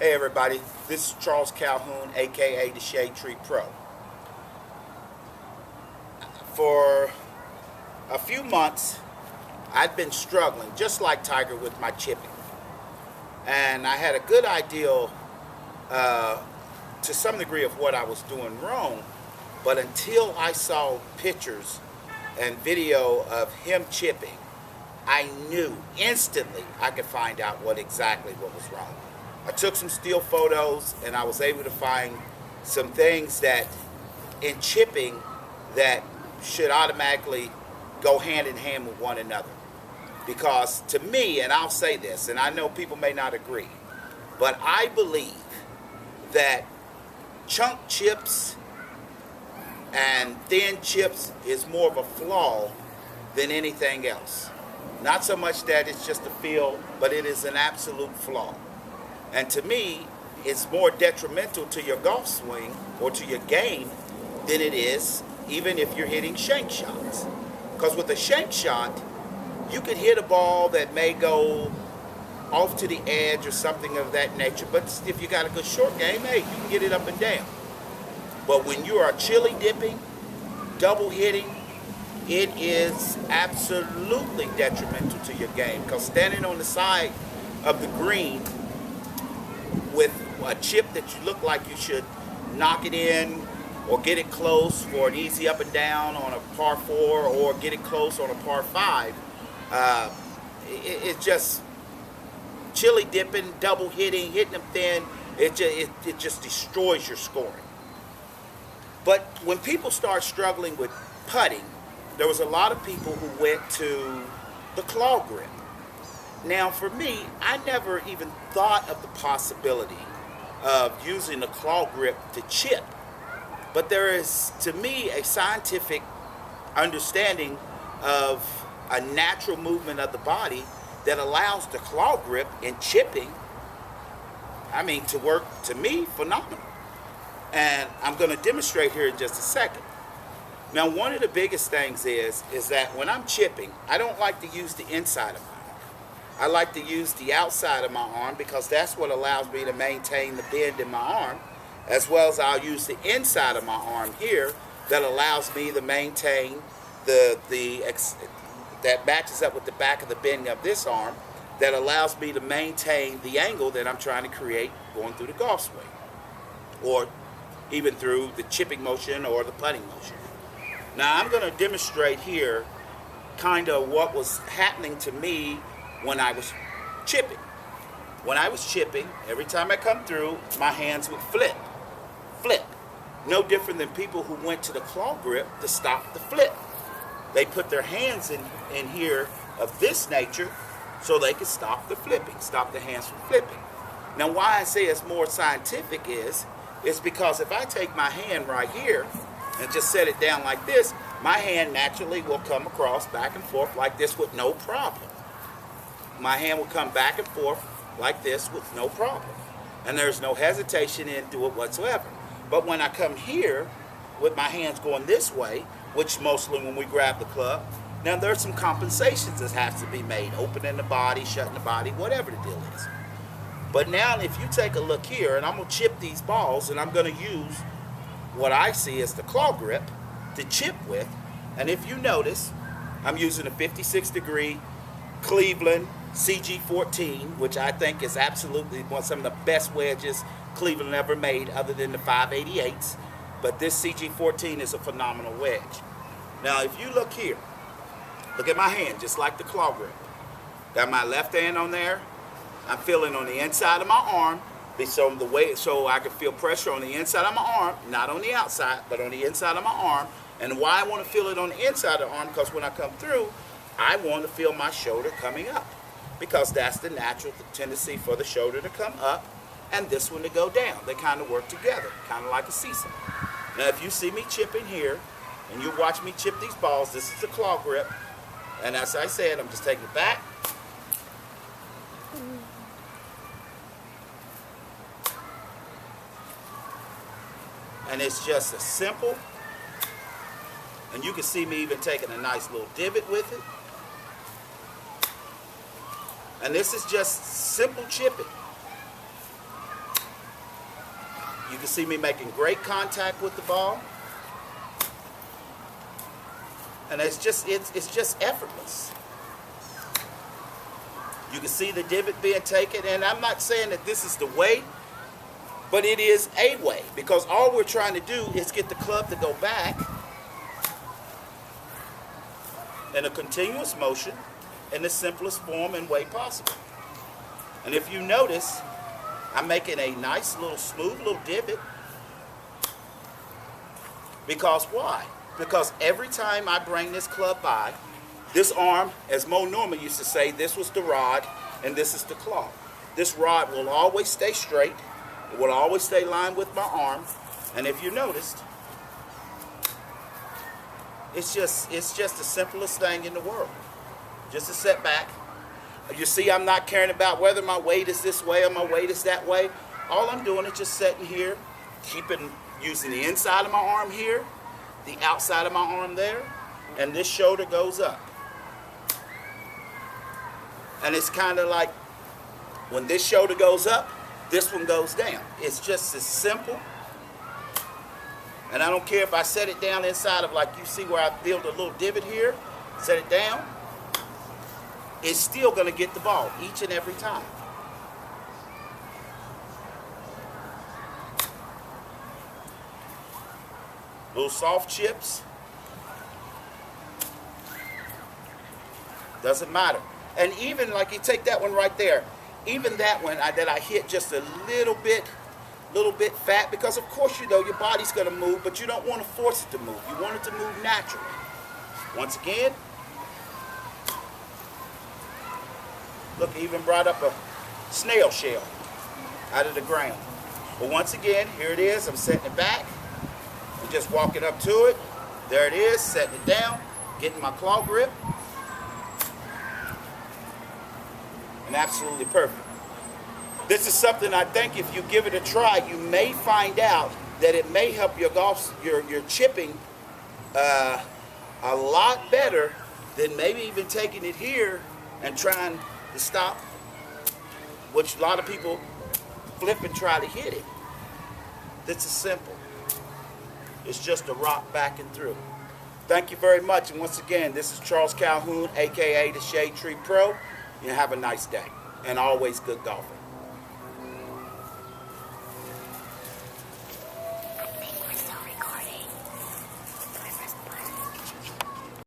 Hey everybody, this is Charles Calhoun, aka the Shadetree Pro. For a few months, I've been struggling, just like Tiger, with my chipping. And I had a good idea to some degree of what I was doing wrong, but until I saw pictures and video of him chipping, I knew instantly I could find out what was wrong. I took some still photos and I was able to find some things that in chipping that should automatically go hand in hand with one another. Because to me, and I'll say this, and I know people may not agree, but I believe that chunk chips and thin chips is more of a flaw than anything else. Not so much that it's just a feel, but it is an absolute flaw. And to me, it's more detrimental to your golf swing or to your game than it is even if you're hitting shank shots. Because with a shank shot, you could hit a ball that may go off to the edge or something of that nature, but if you got a good short game, hey, you can get it up and down. But when you are chili dipping, double hitting, it is absolutely detrimental to your game, because standing on the side of the green with a chip that you look like you should knock it in or get it close for an easy up and down on a par 4 or get it close on a par 5, it's just chili dipping, double hitting them thin, it just destroys your scoring. But when people start struggling with putting, there was a lot of people who went to the claw grip. Now for me, I never even thought of the possibility of using the claw grip to chip. But there is, to me, a scientific understanding of a natural movement of the body that allows the claw grip in chipping, to work, to me, phenomenal. And I'm going to demonstrate here in just a second. Now, one of the biggest things is that when I'm chipping, I don't like to use the inside of my arm. I like to use the outside of my arm because that's what allows me to maintain the bend in my arm, as well as I'll use the inside of my arm here that allows me to maintain that matches up with the back of the bending of this arm, that allows me to maintain the angle that I'm trying to create going through the golf swing, or even through the chipping motion or the putting motion. Now I'm going to demonstrate here kind of what was happening to me when I was chipping. When I was chipping, every time I come through, my hands would flip. No different than people who went to the claw grip to stop the flip. They put their hands in here of this nature so they could stop the flipping, stop the hands from flipping. Now why I say it's more scientific is because if I take my hand right here and just set it down like this, my hand naturally will come across back and forth like this with no problem. My hand will come back and forth like this with no problem. And there's no hesitation into it whatsoever. But when I come here with my hands going this way, which mostly when we grab the club, now there's some compensations that has to be made, opening the body, shutting the body, whatever the deal is. But now if you take a look here, and I'm going to chip these balls, and I'm going to use what I see as the claw grip to chip with. And if you notice, I'm using a 56 degree Cleveland CG14, which I think is absolutely some of the best wedges Cleveland ever made, other than the 588s. But this CG14 is a phenomenal wedge. Now if you look here, look at my hand, just like the claw grip. Got my left hand on there. I'm feeling on the inside of my arm, so I can feel pressure on the inside of my arm, not on the outside, but on the inside of my arm. And why I want to feel it on the inside of the arm, because when I come through, I want to feel my shoulder coming up, because that's the natural tendency for the shoulder to come up and this one to go down. They kind of work together, kind of like a seesaw. Now if you see me chipping here, and you watch me chip these balls, this is the claw grip, and as I said, I'm just taking it back. And it's just as simple, and you can see me even taking a nice little divot with it. And this is just simple chipping. You can see me making great contact with the ball. And it's just effortless. You can see the divot being taken, and I'm not saying that this is the way, but it is a way, because all we're trying to do is get the club to go back in a continuous motion in the simplest form and way possible. And if you notice, I'm making a nice little smooth little divot. Because why? Because every time I bring this club by, this arm, as Mo Norman used to say, this was the rod and this is the claw. This rod will always stay straight. It will always stay lined with my arm. And if you noticed, it's just the simplest thing in the world. Just a setback. You see, I'm not caring about whether my weight is this way or my weight is that way. All I'm doing is just sitting here, using the inside of my arm here, the outside of my arm there, and this shoulder goes up. And it's kind of like when this shoulder goes up, this one goes down. It's just as simple. And I don't care if I set it down inside of, like you see where I built a little divot here, set it down, it's still going to get the ball each and every time. Little soft chips. Doesn't matter. And even like you take that one right there, even that one that I hit just a little bit fat, because of course you know your body's going to move, but you don't want to force it to move. You want it to move naturally. Once again, look, I even brought up a snail shell out of the ground. But once again, here it is. I'm setting it back. I'm just walking up to it. There it is, setting it down, getting my claw grip. And absolutely perfect. This is something I think if you give it a try, you may find out that it may help your your chipping a lot better than maybe even taking it here and trying to stop, which a lot of people flip and try to hit it. This is simple. It's just a rock back and through. Thank you very much. And once again, this is Charles Calhoun, aka the Shadetree Pro. You have a nice day, and always good golfing.